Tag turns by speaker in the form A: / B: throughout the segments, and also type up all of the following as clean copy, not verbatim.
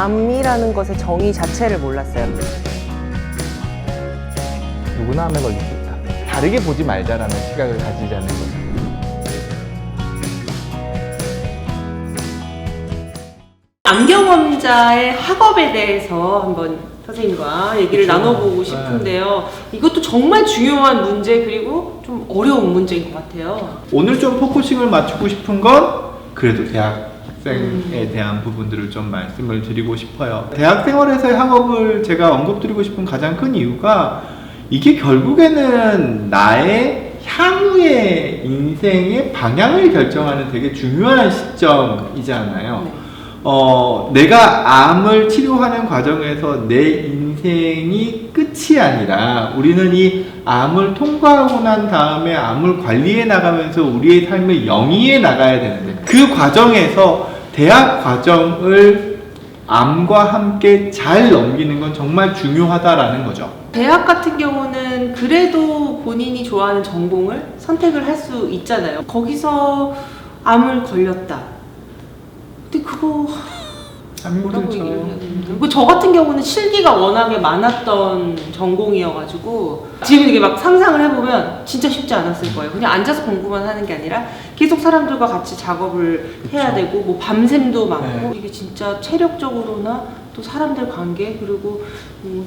A: 암이라는 것의 정의 자체를 몰랐어요.
B: 누구나 암에 걸릴 수 있다. 다르게 보지 말자라는 시각을 가지자는 거죠.
C: 암경험자의 학업에 대해서 한번 선생님과 얘기를 나눠보고 싶은데요. 이것도 정말 중요한 문제 그리고 좀 어려운 문제인 것 같아요.
D: 오늘 좀 포커싱을 맞추고 싶은 건 그래도 대학생에 대한 부분들을 좀 말씀을 드리고 싶어요. 대학 생활에서의 학업을 제가 언급드리고 싶은 가장 큰 이유가 이게 결국에는 나의 향후의 인생의 방향을 결정하는 되게 중요한 시점이잖아요.
C: 네.
D: 내가 암을 치료하는 과정에서 내 인생이 끝이 아니라 우리는 이 암을 통과하고 난 다음에 암을 관리해 나가면서 우리의 삶을 영위해 나가야 되는데 그 과정에서 대학 과정을 암과 함께 잘 넘기는 건 정말 중요하다라는 거죠.
C: 대학 같은 경우는 그래도 본인이 좋아하는 전공을 선택을 할 수 있잖아요. 거기서 암을 걸렸다. 근데 그거 뭐라고 얘기를 해야 되는데 저 같은 경우는 실기가 워낙에 많았던 전공이어가지고 지금 이게 막 상상을 해보면 진짜 쉽지 않았을 거예요. 그냥 앉아서 공부만 하는 게 아니라 계속 사람들과 같이 작업을 해야 되고 뭐 밤샘도 많고 이게 진짜 체력적으로나 또 사람들 관계 그리고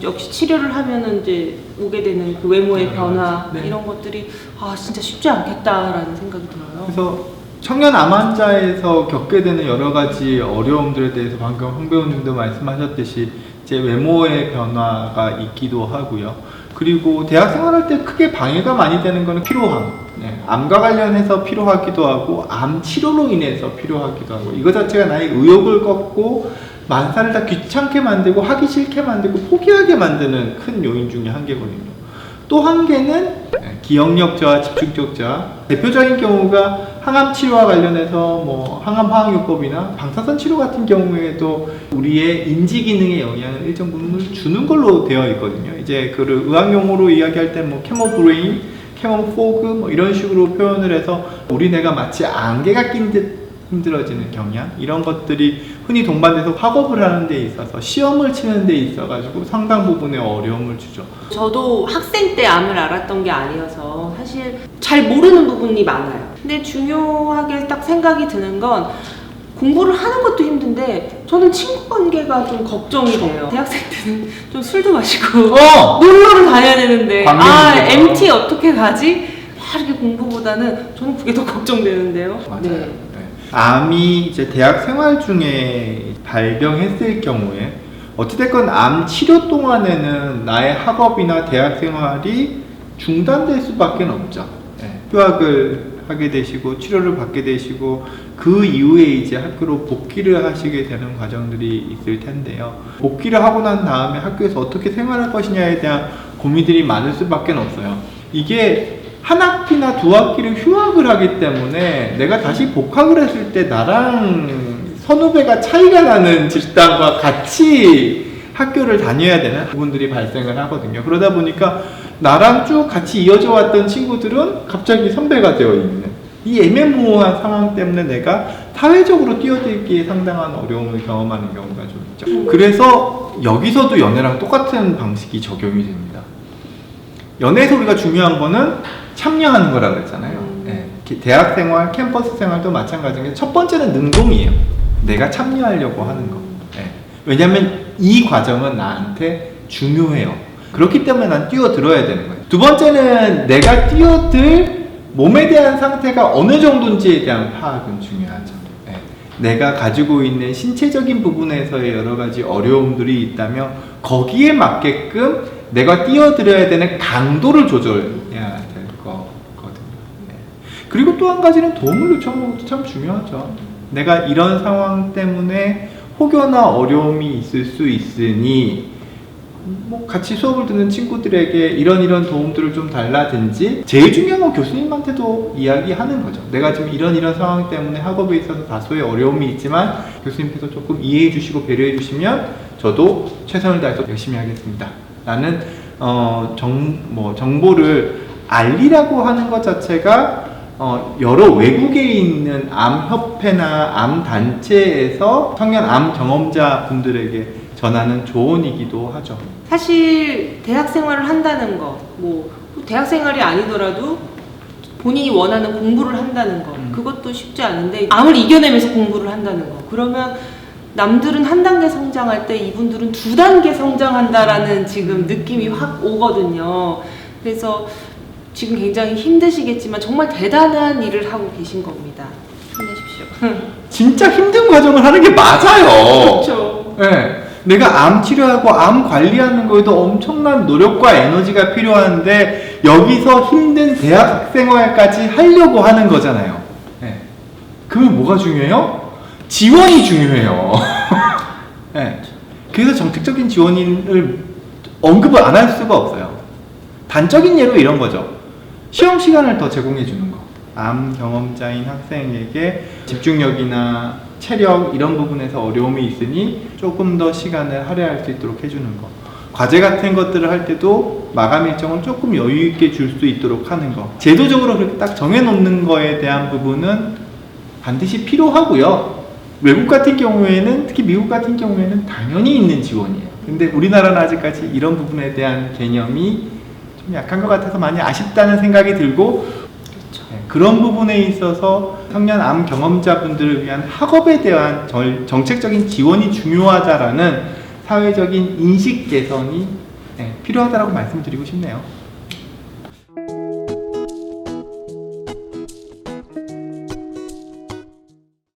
C: 역시 치료를 하면은 이제 오게 되는 그 외모의 변화 이런 것들이 진짜 쉽지 않겠다라는 생각이 들어요.
D: 그래서 청년 암 환자에서 겪게 되는 여러 가지 어려움들에 대해서 방금 황 배우님도 말씀하셨듯이 제 외모의 변화가 있기도 하고요. 그리고 대학 생활할 때 크게 방해가 많이 되는 거는 피로함. 암과 관련해서 피로하기도 하고 암 치료로 인해서 피로하기도 하고 이거 자체가 나의 의욕을 꺾고 만사를 다 귀찮게 만들고 하기 싫게 만들고 포기하게 만드는 큰 요인 중에 한 개거든요. 또 한 개는 기억력 저하, 집중력 저하. 대표적인 경우가 항암 치료와 관련해서 뭐 항암 화학요법이나 방사선 치료 같은 경우에도 우리의 인지 기능에 영향을 일정 부분을 주는 걸로 되어 있거든요. 이제 그 의학 용어로 이야기할 때 뭐 캐모브레인, 캐모포그 뭐 이런 식으로 표현을 해서 우리 뇌가 마치 안개가 낀 듯 힘들어지는 경향 이런 것들이 흔히 동반돼서 학업을 하는 데 있어서 시험을 치는 데 있어 가지고 상당 부분의 어려움을 주죠.
C: 저도 학생 때 암을 알았던 게 아니어서 사실 잘 모르는 부분이 많아요. 근데 중요하게 딱 생각이 드는 건 공부를 하는 것도 힘든데 저는 친구 관계가 좀 걱정이 돼요. 대학생 때는 좀 술도 마시고 놀러를 다녀야 되는데 MT 어떻게 가지? 막 이렇게 공부보다는 저는 그게 더 걱정되는데요.
D: 맞아요. 네. 암이 이제 대학 생활 중에 발병했을 경우에 어찌됐건 암 치료 동안에는 나의 학업이나 대학 생활이 중단될 수밖에 없죠. 휴학을 하게 되시고 치료를 받게 되시고 그 이후에 이제 학교로 복귀를 하시게 되는 과정들이 있을 텐데요. 복귀를 하고 난 다음에 학교에서 어떻게 생활할 것이냐에 대한 고민들이 많을 수밖에 없어요. 이게 한 학기나 두 학기를 휴학을 하기 때문에 내가 다시 복학을 했을 때 나랑 선후배가 차이가 나는 집단과 같이 학교를 다녀야 되는 부분들이 발생을 하거든요. 그러다 보니까 나랑 쭉 같이 이어져 왔던 친구들은 갑자기 선배가 되어 있는 이 애매모호한 상황 때문에 내가 사회적으로 뛰어들기에 상당한 어려움을 경험하는 경우가 좀 있죠. 그래서 여기서도 연애랑 똑같은 방식이 적용이 됩니다. 연애에서 우리가 중요한 거는 참여하는 거라고 했잖아요. 대학 생활, 캠퍼스 생활도 마찬가지인데 첫 번째는 능동이에요. 내가 참여하려고 하는 거. 왜냐하면 이 과정은 나한테 중요해요. 그렇기 때문에 난 뛰어들어야 되는 거예요. 두 번째는 내가 뛰어들 몸에 대한 상태가 어느 정도인지에 대한 파악은 중요하죠. 내가 가지고 있는 신체적인 부분에서의 여러 가지 어려움들이 있다면 거기에 맞게끔 내가 뛰어들어야 되는 강도를 조절해야 될 거거든요. 그리고 또 한 가지는 도움을 요청하는 것도 참 중요하죠. 내가 이런 상황 때문에 혹여나 어려움이 있을 수 있으니 뭐 같이 수업을 듣는 친구들에게 이런 도움들을 좀 달라든지 제일 중요한 건 교수님한테도 이야기하는 거죠. 내가 지금 이런 상황 때문에 학업에 있어서 다소의 어려움이 있지만 교수님께서 조금 이해해 주시고 배려해 주시면 저도 최선을 다해서 열심히 하겠습니다 라는 정보를 알리라고 하는 것 자체가 여러 외국에 있는 암협회나 암단체에서 청년 암 경험자 분들에게 전하는 조언이기도 하죠.
C: 사실 대학 생활을 한다는 거, 뭐 대학 생활이 아니더라도 본인이 원하는 공부를 한다는 거, 그것도 쉽지 않은데 암을 이겨내면서 공부를 한다는 거. 그러면 남들은 한 단계 성장할 때 이분들은 두 단계 성장한다라는 지금 느낌이 확 오거든요. 그래서 지금 굉장히 힘드시겠지만 정말 대단한 일을 하고 계신 겁니다. 힘내십시오.
D: 진짜 힘든 과정을 하는 게 맞아요.
C: 그렇죠.
D: 네. 내가 암 치료하고 암 관리하는 거에도 엄청난 노력과 에너지가 필요한데 여기서 힘든 대학 생활까지 하려고 하는 거잖아요. 네. 그러면 뭐가 중요해요? 지원이 중요해요. 네. 그래서 정책적인 지원을 언급을 안 할 수가 없어요. 단적인 예로 이런 거죠. 시험 시간을 더 제공해 주는 거. 암 경험자인 학생에게 집중력이나 체력 이런 부분에서 어려움이 있으니 조금 더 시간을 할애할 수 있도록 해주는 거. 과제 같은 것들을 할 때도 마감 일정을 조금 여유 있게 줄 수 있도록 하는 거. 제도적으로 그렇게 딱 정해놓는 거에 대한 부분은 반드시 필요하고요. 외국 같은 경우에는, 특히 미국 같은 경우에는 당연히 있는 지원이에요. 근데 우리나라는 아직까지 이런 부분에 대한 개념이 좀 약한 것 같아서 많이 아쉽다는 생각이 들고, 그런 부분에 있어서 청년 암 경험자분들을 위한 학업에 대한 정책적인 지원이 중요하다라는 사회적인 인식 개선이 필요하다고 말씀드리고 싶네요.